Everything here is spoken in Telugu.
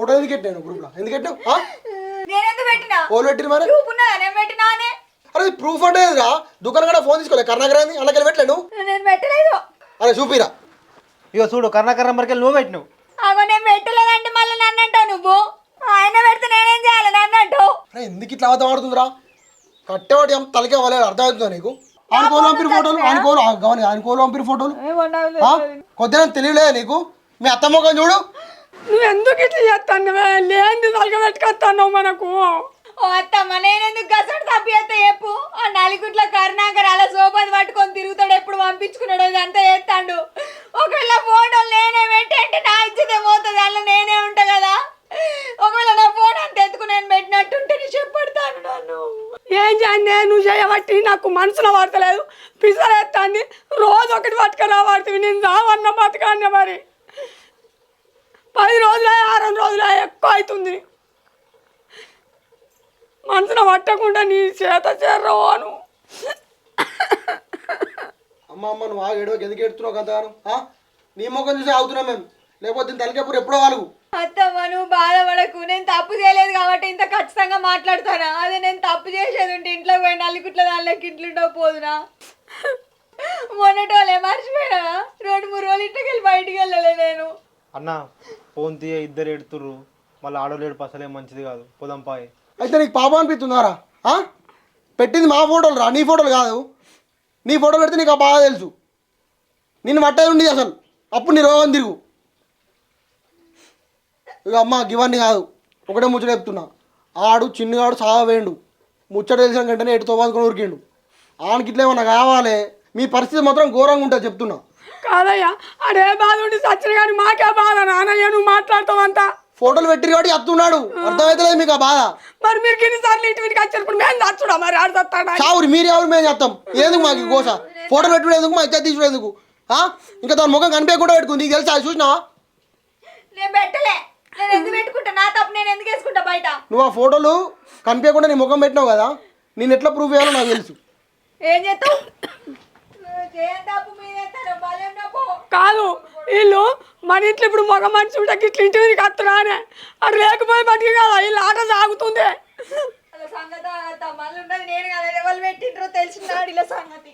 ఫోటో ఎందుకు పెట్టాను గ్రూప్ లో? ఎందుకు పెట్టావు? నేనెందుకు పెట్టినా? ఫోన్ పెట్టిన మరి ప్రూఫ్ ఉన్నదా నేను పెట్టినా అని? అరే ప్రూఫ్ అంటే రా దుకాణం కూడా ఫోన్ తీసుకోలే కర్ణాకరాంది అందుకెళ్ళి పెట్టలేను. నేను పెట్టలేదు. అరే చూపిరా. ఇక చూడు కర్ణాకర్ నెంబర్కి నువ్వు పెట్టినావు. అగో నేను పెట్టలేదంటే మళ్ళీ నన్ను అంటావు నువ్వు. ఆయన పెడితే నేనేం చేయాలి నన్ను అంటావు? అరే ఎందుకు ఇట్లా అబద్ధం ఆడుతుందిరా? కట్టేవాటి తలకే వాళ్ళే అర్థమవుతుందా నీకు? అనుకోలు పంపిన ఫోటోలు అనుకోలు గమని అనుకోలు పంపిన ఫోటోలు కొద్దిగా తెలియలేదా నీకు? మీ అత్త ముఖం చూడు. నువ్వు ఎందుకు ఇట్లా చేస్తాను? లేని తలక పెట్టుకొస్తాను మనకు. ఓ అత్తమ్మ నేనెందుకు గసడు తప్పి అయితే చెప్పు. ఆ నలుగుట్ల కరుణాకర్ అలా సోపది పట్టుకొని తిరుగుతాడు. ఎప్పుడు పంపించుకున్నాడు అంతా చేస్తాడు. ఒకవేళ ఫోటోలు నేనే పెట్టంటే నా ఇచ్చితే పోతుంది. అలా నేనే ఉంటా కదా. ఒకవేళ నా ఫోన్ అంత ఎత్తుకు నేను పెట్టినట్టుంటే నీ చెప్పడతాను. నన్ను ఏం చేయండి నువ్వు చేయబట్టి నాకు మనసులో పడతలేదు. పిసరేస్తాంది రోజు ఒకటి పట్టుకురా పడుతుంది. నేను రావన్న బతకాన్ని మరి 10 రోజులే 6 రోజులే ఎక్కువ అవుతుంది. మనసులో పట్టకుండా నీ చేత చేరవాను. అమ్మ అమ్మ నువ్వు ఏడవకి ఎందుకు ఎడుతున్నావు అంతగాను? నీ ముఖం చూసి ఆగుతున్నాం మేము. లేకపోతే దీని తలకేపురు ఎప్పుడో వాళ్ళు. అత్తమ్మ నువ్వు బాధపడకు. నేను తప్పు చేయలేదు కాబట్టి ఇంత ఖచ్చితంగా మాట్లాడతానా? అదే నేను తప్పు చేసేది ఉంటే ఇంట్లో పోయి నలుగుట్ల దానిలోకి ఇంట్లో పోదునా? మొన్నటోళ్ళే మర్చిపోయినా 2-3 రోజులు ఇంటికి వెళ్ళి బయటికి వెళ్ళలే నేను. అన్న ఫోన్ తీయ ఇద్దరు ఎడుతుర్రు. మళ్ళీ ఆడోలేడు అసలేం మంచిది కాదు. పోదాం పాయ్. అయితే నీకు పాపం అనిపిస్తున్నారా? పెట్టింది మా ఫోటోలు రా, నీ ఫోటోలు కాదు. నీ ఫోటో పెడితే నీకు ఆ బాధ తెలుసు. నిన్ను మట్టేది ఉండేది అసలు. అప్పుడు నీ రోగం తిరుగు. ఇక అమ్మ గివన్నీ కాదు, ఒకటే ముచ్చట చెప్తున్నా. ఆడు చిన్నగాడు సాగవేయండు. ముచ్చట తెలిసిన వెంటనే ఎటు తోబాదుకొని ఉరికిండు. ఆనికి ఇట్లా ఏమన్నా కావాలి. మీ పరిస్థితి మాత్రం ఘోరంగా ఉంటుంది చెప్తున్నా. కాదయ్యా అడే బాధ ఉండి సచ్చిన కానీ మాకే బాధ. నానయ్య నువ్వు మాట్లాడతావంతా. ఫోటోలు పెట్టి కాబట్టి అత్తున్నాడు. అర్థమవుతలేదు మీకు ఆ బాధ. మరి మీరు ఎన్నిసార్లు ఇంటికి వచ్చినప్పుడు మేము చచ్చుడా మరి ఆడుతాడా? చావురు మీరు ఎవరు మేము చేస్తాం. ఎందుకు మాకు గోస? ఫోటోలు పెట్టుడు ఎందుకు? మా ఇద్దరు తీసుడు ఎందుకు? ఇంకా దాని ముఖం కనిపించకుండా పెట్టుకుంది. నీకు తెలుసా? చూసినావా? నేను పెట్టలే. నేను ఎందుకు పెట్టుకుంటా? నా తప్పు నేను ఎందుకు వేసుకుంటా బయట? నువ్వు ఆ ఫోటోలు కనిపించకుండా నీ ముఖం పెట్టినావు కదా. నేను ఎట్లా ప్రూఫ్ చేయాలో నాకు తెలుసు. ఏం చేస్తావు? కాదు వీళ్ళు మన ఇంట్లో ఇప్పుడు మగ మనిషి ఉంటే ఇట్లా ఇంటి మీదకి వస్తున్నా అని అది లేకపోయి బతికి కదా వీళ్ళు ఆట సాగుతుంది. సంగతి మళ్ళీ ఉన్నది నేను కదా. ఎవరు పెట్టిండ్రో తెలిసిందా ఇలా సంగతి.